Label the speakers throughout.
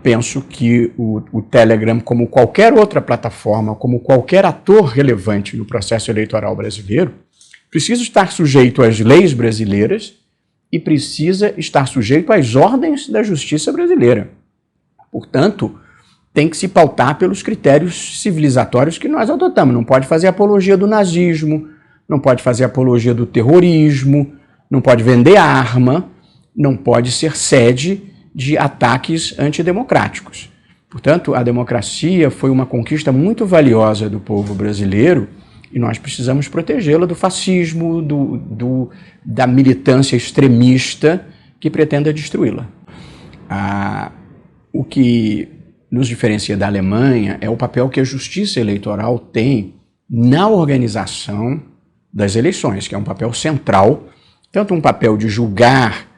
Speaker 1: penso que o Telegram, como qualquer outra plataforma, como qualquer ator relevante no processo eleitoral brasileiro, precisa estar sujeito às leis brasileiras e precisa estar sujeito às ordens da justiça brasileira. Portanto, tem que se pautar pelos critérios civilizatórios que nós adotamos. Não pode fazer apologia do nazismo, não pode fazer apologia do terrorismo, não pode vender arma, não pode ser sede de ataques antidemocráticos. Portanto, a democracia foi uma conquista muito valiosa do povo brasileiro e nós precisamos protegê-la do fascismo, da militância extremista que pretenda destruí-la. O que nos diferencia da Alemanha é o papel que a justiça eleitoral tem na organização das eleições, que é um papel central, tanto um papel de julgar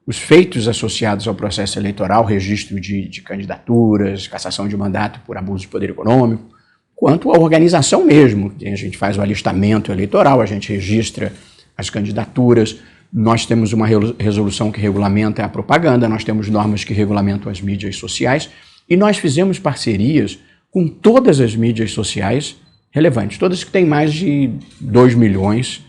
Speaker 1: os feitos associados ao processo eleitoral, registro de candidaturas, cassação de mandato por abuso de poder econômico, quanto a organização mesmo. A gente faz o alistamento eleitoral, a gente registra as candidaturas, nós temos uma resolução que regulamenta a propaganda, nós temos normas que regulamentam as mídias sociais, e nós fizemos parcerias com todas as mídias sociais relevantes, todas que têm mais de 2 milhões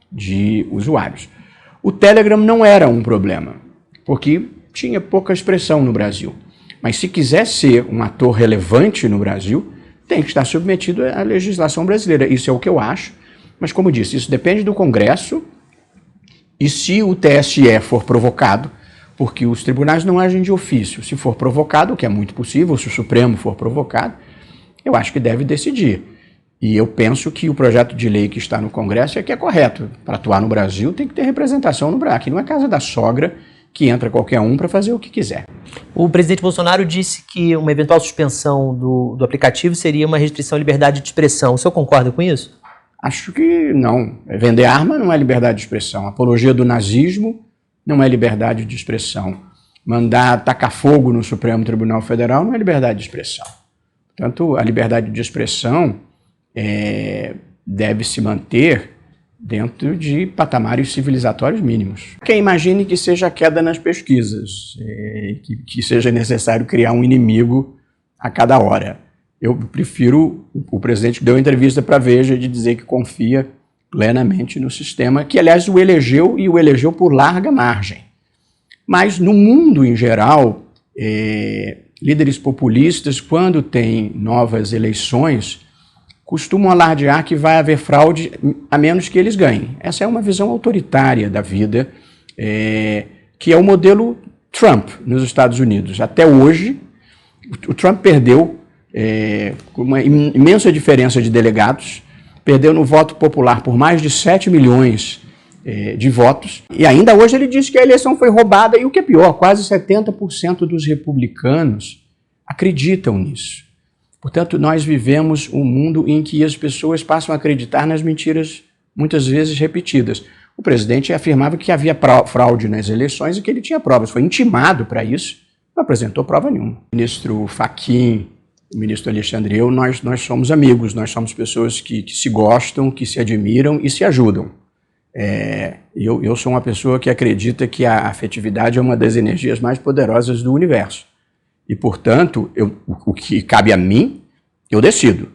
Speaker 1: de usuários. O Telegram não era um problema, porque tinha pouca expressão no Brasil. Mas se quiser ser um ator relevante no Brasil, tem que estar submetido à legislação brasileira. Isso é o que eu acho, mas como disse, isso depende do Congresso e se o TSE for provocado, porque os tribunais não agem de ofício. Se for provocado, o que é muito possível, se o Supremo for provocado, eu acho que deve decidir. E eu penso que o projeto de lei que está no Congresso é que é correto. Para atuar no Brasil tem que ter representação no Brasil. Aqui não é casa da sogra que entra qualquer um para fazer o que quiser.
Speaker 2: O presidente Bolsonaro disse que uma eventual suspensão do aplicativo seria uma restrição à liberdade de expressão. O senhor concorda com isso?
Speaker 1: Acho que não. Vender arma não é liberdade de expressão. Apologia do nazismo não é liberdade de expressão. Mandar tacar fogo no Supremo Tribunal Federal não é liberdade de expressão. Portanto, a liberdade de expressão deve se manter dentro de patamares civilizatórios mínimos. Quem imagine que seja queda nas pesquisas, que seja necessário criar um inimigo a cada hora. Eu prefiro o presidente que deu entrevista para a Veja de dizer que confia plenamente no sistema, que aliás o elegeu e o elegeu por larga margem. Mas no mundo em geral, líderes populistas, quando tem novas eleições, costumam alardear que vai haver fraude a menos que eles ganhem. Essa é uma visão autoritária da vida, que é o modelo Trump nos Estados Unidos. Até hoje, o Trump perdeu com uma imensa diferença de delegados, perdeu no voto popular por mais de 7 milhões de votos, e ainda hoje ele diz que a eleição foi roubada, e o que é pior, quase 70% dos republicanos acreditam nisso. Portanto, nós vivemos um mundo em que as pessoas passam a acreditar nas mentiras, muitas vezes repetidas. O presidente afirmava que havia fraude nas eleições e que ele tinha provas. Foi intimado para isso, não apresentou prova nenhuma. O ministro Fachin, o ministro Alexandre e eu, nós somos amigos, nós somos pessoas que se gostam, que se admiram e se ajudam. Eu sou uma pessoa que acredita que a afetividade é uma das energias mais poderosas do universo. E, portanto, o que cabe a mim, eu decido.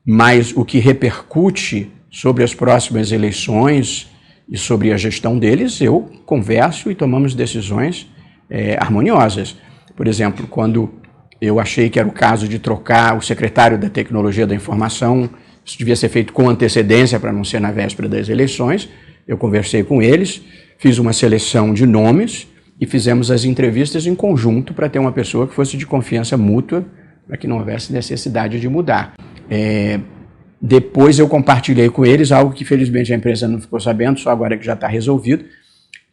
Speaker 1: Mas o que repercute sobre as próximas eleições e sobre a gestão deles, eu converso e tomamos decisões harmoniosas. Por exemplo, quando eu achei que era o caso de trocar o secretário da Tecnologia da Informação, isso devia ser feito com antecedência para não ser na véspera das eleições, eu conversei com eles, fiz uma seleção de nomes, e fizemos as entrevistas em conjunto para ter uma pessoa que fosse de confiança mútua, para que não houvesse necessidade de mudar. Depois eu compartilhei com eles algo que felizmente a empresa não ficou sabendo, só agora que já está resolvido,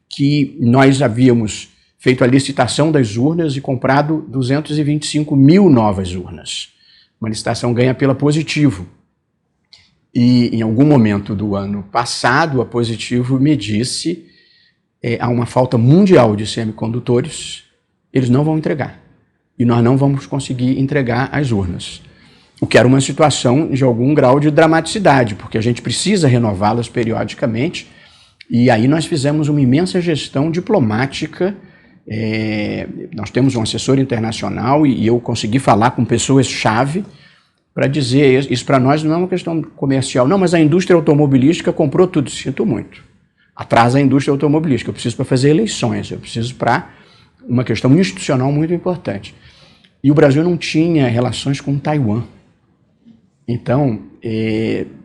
Speaker 1: que nós havíamos feito a licitação das urnas e comprado 225 mil novas urnas. Uma licitação ganha pela Positivo. E em algum momento do ano passado, a Positivo me disse: há uma falta mundial de semicondutores, eles não vão entregar. E nós não vamos conseguir entregar as urnas. O que era uma situação de algum grau de dramaticidade, porque a gente precisa renová-las periodicamente. E aí nós fizemos uma imensa gestão diplomática Nós temos um assessor internacional e eu consegui falar com pessoas-chave para dizer, isso para nós não é uma questão comercial. Não, mas a indústria automobilística comprou tudo. Sinto muito. Atrasa a indústria automobilística. Eu preciso para fazer eleições, eu preciso para uma questão institucional muito importante. E o Brasil não tinha relações com Taiwan. Então,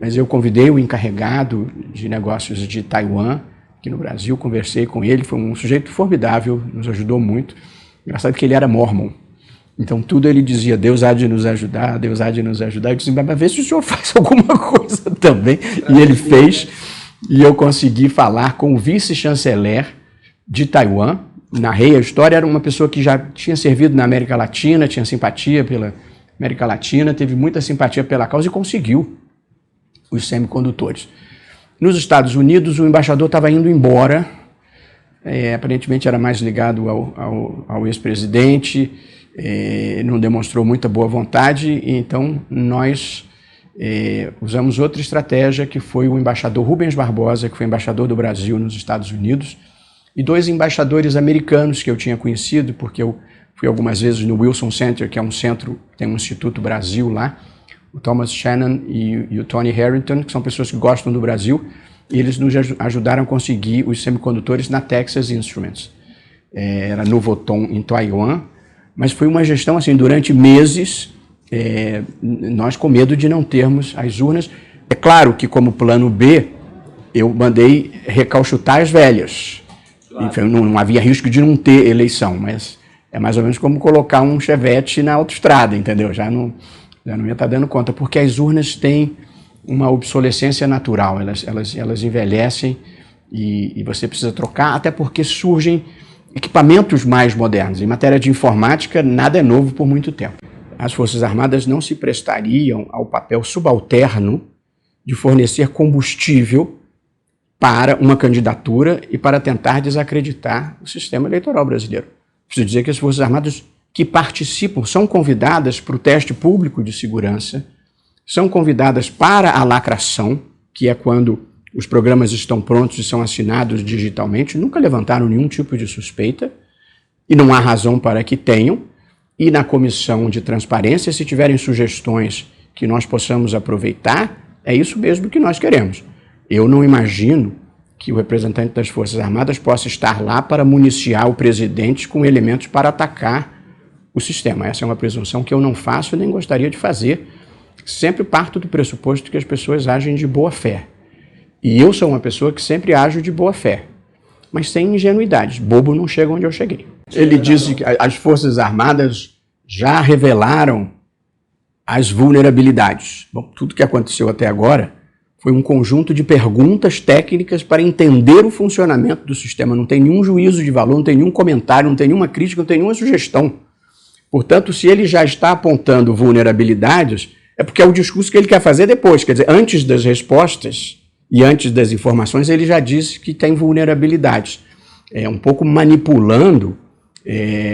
Speaker 1: mas eu convidei o encarregado de negócios de Taiwan, aqui no Brasil, conversei com ele, foi um sujeito formidável, nos ajudou muito. Engraçado que ele era mormon. Então, tudo ele dizia, Deus há de nos ajudar, Deus há de nos ajudar. Eu disse, mas vê se o senhor faz alguma coisa também. E ele fez, e eu consegui falar com o vice-chanceler de Taiwan. Narrei a história, era uma pessoa que já tinha servido na América Latina, tinha simpatia pela América Latina, teve muita simpatia pela causa e conseguiu os semicondutores. Nos Estados Unidos, o embaixador estava indo embora, aparentemente era mais ligado ao ex-presidente, não demonstrou muita boa vontade, então nós usamos outra estratégia, que foi o embaixador Rubens Barbosa, que foi embaixador do Brasil nos Estados Unidos, e 2 embaixadores americanos que eu tinha conhecido, porque eu fui algumas vezes no Wilson Center, que é um centro, tem um Instituto Brasil lá, o Thomas Shannon e o Tony Harrington, que são pessoas que gostam do Brasil, e eles nos ajudaram a conseguir os semicondutores na Texas Instruments. Era Novoton em Taiwan, mas foi uma gestão assim, durante meses, nós com medo de não termos as urnas. É claro que como plano B, eu mandei recauchutar as velhas. Claro. Não havia risco de não ter eleição, mas é mais ou menos como colocar um Chevette na autoestrada, entendeu? Já não ia estar dando conta, porque as urnas têm uma obsolescência natural, elas envelhecem e você precisa trocar, até porque surgem equipamentos mais modernos. Em matéria de informática, nada é novo por muito tempo. As Forças Armadas não se prestariam ao papel subalterno de fornecer combustível para uma candidatura e para tentar desacreditar o sistema eleitoral brasileiro. Preciso dizer que as Forças Armadas que participam são convidadas para o teste público de segurança, são convidadas para a lacração, que é quando os programas estão prontos e são assinados digitalmente, nunca levantaram nenhum tipo de suspeita, e não há razão para que tenham, e na comissão de transparência, se tiverem sugestões que nós possamos aproveitar, é isso mesmo que nós queremos. Eu não imagino que o representante das Forças Armadas possa estar lá para municiar o presidente com elementos para atacar o sistema. Essa é uma presunção que eu não faço e nem gostaria de fazer. Sempre parto do pressuposto que as pessoas agem de boa fé. E eu sou uma pessoa que sempre ajo de boa fé, mas sem ingenuidades. Bobo não chega onde eu cheguei. Ele disse que as Forças Armadas já revelaram as vulnerabilidades. Bom, tudo que aconteceu até agora foi um conjunto de perguntas técnicas para entender o funcionamento do sistema. Não tem nenhum juízo de valor, não tem nenhum comentário, não tem nenhuma crítica, não tem nenhuma sugestão. Portanto, se ele já está apontando vulnerabilidades, é porque é o discurso que ele quer fazer depois. Quer dizer, antes das respostas e antes das informações, ele já disse que tem vulnerabilidades. Um pouco manipulando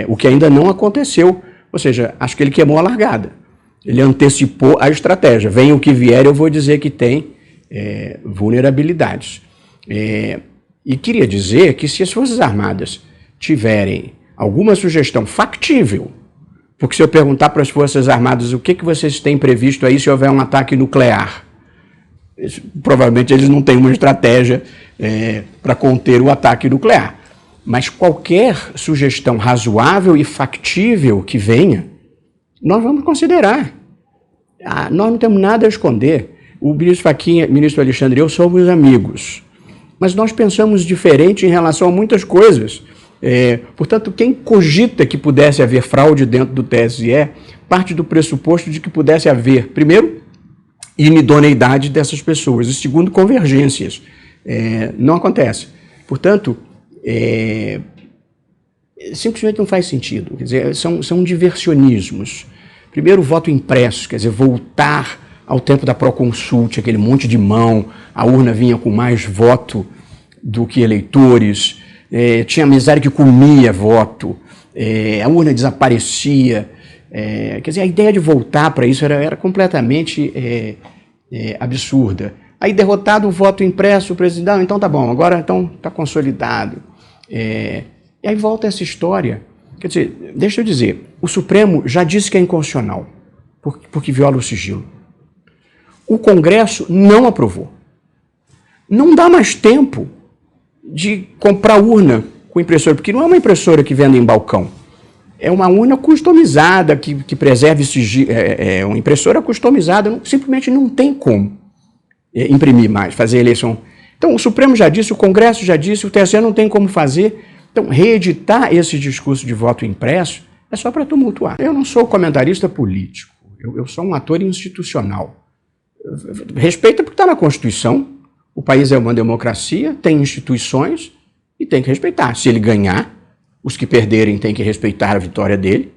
Speaker 1: o que ainda não aconteceu. Ou seja, acho que ele queimou a largada. Ele antecipou a estratégia. Venha o que vier, eu vou dizer que tem vulnerabilidades. E queria dizer que se as Forças Armadas tiverem alguma sugestão factível, porque se eu perguntar para as Forças Armadas o que vocês têm previsto aí se houver um ataque nuclear, provavelmente eles não têm uma estratégia para conter o ataque nuclear. Mas qualquer sugestão razoável e factível que venha, nós vamos considerar. Nós não temos nada a esconder. O ministro Fachin, ministro Alexandre e eu somos amigos, mas nós pensamos diferente em relação a muitas coisas. Portanto, quem cogita que pudesse haver fraude dentro do TSE parte do pressuposto de que pudesse haver, primeiro, inidoneidade dessas pessoas, e segundo, convergências. Não acontece. Portanto, simplesmente não faz sentido. Quer dizer, são diversionismos. Primeiro, o voto impresso, quer dizer, voltar ao tempo da Proconsulte, aquele monte de mão, a urna vinha com mais voto do que eleitores, tinha miséria que comia voto, a urna desaparecia. Quer dizer, a ideia de voltar para isso era completamente absurda. Aí, derrotado o voto impresso, o presidente, então tá bom, agora então está consolidado. E aí volta essa história. Quer dizer, deixa eu dizer, o Supremo já disse que é inconstitucional, porque viola o sigilo. O Congresso não aprovou. Não dá mais tempo de comprar urna com impressora, porque não é uma impressora que vende em balcão. É uma urna customizada, que preserve sigilo. É uma impressora customizada, simplesmente não tem como imprimir mais, fazer eleição. Então, o Supremo já disse, o Congresso já disse, o TSE não tem como fazer. Então, reeditar esse discurso de voto impresso é só para tumultuar. Eu não sou comentarista político, eu sou um ator institucional. Respeita porque está na Constituição, o país é uma democracia, tem instituições e tem que respeitar. Se ele ganhar, os que perderem têm que respeitar a vitória dele,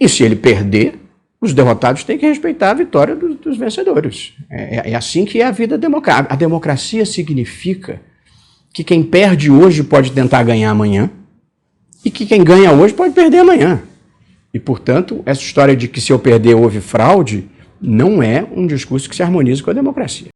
Speaker 1: e se ele perder, os derrotados têm que respeitar a vitória dos vencedores. É assim que é a vida democrática. A democracia significa que quem perde hoje pode tentar ganhar amanhã e que quem ganha hoje pode perder amanhã. E, portanto, essa história de que se eu perder houve fraude não é um discurso que se harmoniza com a democracia.